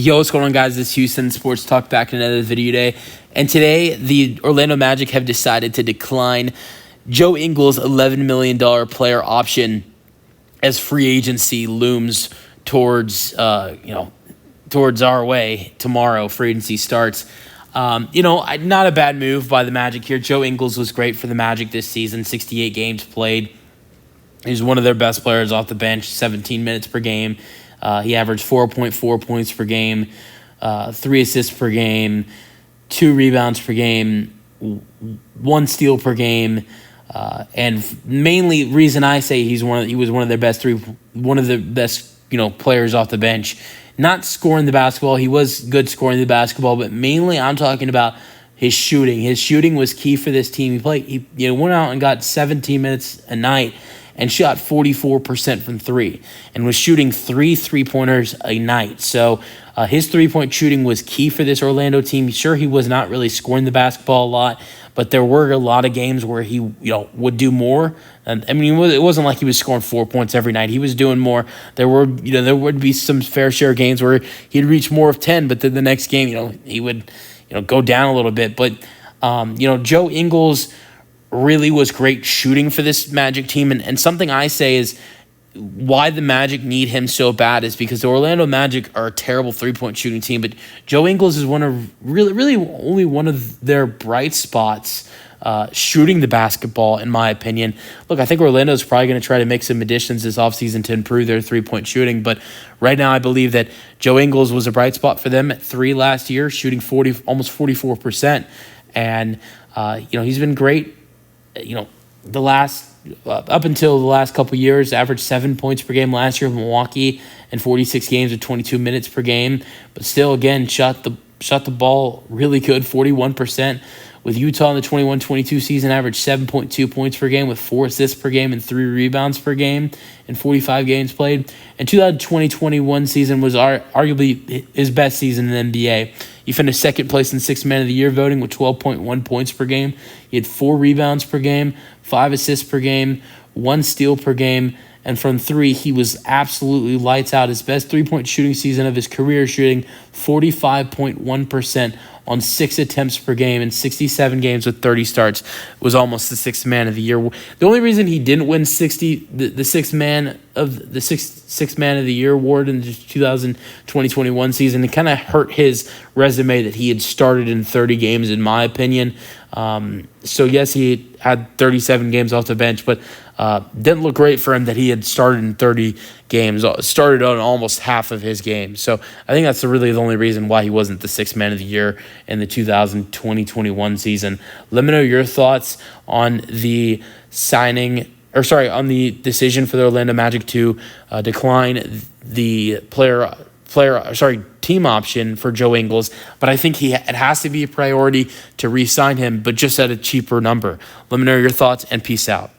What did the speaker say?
Yo, what's going on, guys? This is Houston Sports Talk back in another video today. And today, the Orlando Magic have decided to decline Joe Ingles' $11 million player option as free agency looms towards our way tomorrow. Free agency starts. Not a bad move by the Magic here. Joe Ingles was great for the Magic this season. 68 games played. He's one of their best players off the bench. 17 minutes per game. He averaged 4.4 points per game, 3 assists per game, 2 rebounds per game, 1 steal per game, and mainly reason I say he was one of their best players off the bench. Not scoring the basketball, he was good scoring the basketball, but mainly I'm talking about his shooting. His shooting was key for this team. He went out and got 17 minutes a night and shot 44% from 3 and was shooting 3 3-pointers a night. So his 3-point shooting was key for this Orlando team. Sure, he was not really scoring the basketball a lot, but there were a lot of games where he would do more. And I mean, it wasn't like he was scoring 4 points every night. He was doing more. There would be some fair share games where he'd reach more of 10, but then the next game, he would go down a little bit. But Joe Ingles really was great shooting for this Magic team. And something I say is why the Magic need him so bad is because the Orlando Magic are a terrible three-point shooting team, but Joe Ingles is really only one of their bright spots shooting the basketball, in my opinion. Look, I think Orlando's probably going to try to make some additions this offseason to improve their three-point shooting, but right now I believe that Joe Ingles was a bright spot for them at 3 last year, shooting almost 44%. And, he's been great. Up until the last couple of years, averaged 7 points per game last year with Milwaukee and 46 games with 22 minutes per game. But still, again, shot the ball really good, 41%. With Utah in the 21-22 season, averaged 7.2 points per game with 4 assists per game and 3 rebounds per game in 45 games played. And 2020-21 season was arguably his best season in the NBA. He finished second place in Sixth Man of the Year voting with 12.1 points per game. He had 4 rebounds per game, 5 assists per game, 1 steal per game. And from 3, he was absolutely lights out. His best three-point shooting season of his career, shooting 45.1% on 6 attempts per game in 67 games with 30 starts. Was almost the Sixth Man of the Year. The only reason he didn't win the Sixth Man of the Year award in the 2020-21 season, it kind of hurt his resume that he had started in 30 games, in my opinion. So yes, he had 37 games off the bench, but didn't look great for him that he had started in 30 games, started on almost half of his games. So I think that's really the only reason why he wasn't the Sixth Man of the Year in the 2020-21 season. Let me know your thoughts on the on the decision for the Orlando Magic to decline the team option for Joe Ingles, but I think it has to be a priority to re-sign him, but just at a cheaper number. Let me know your thoughts, and peace out.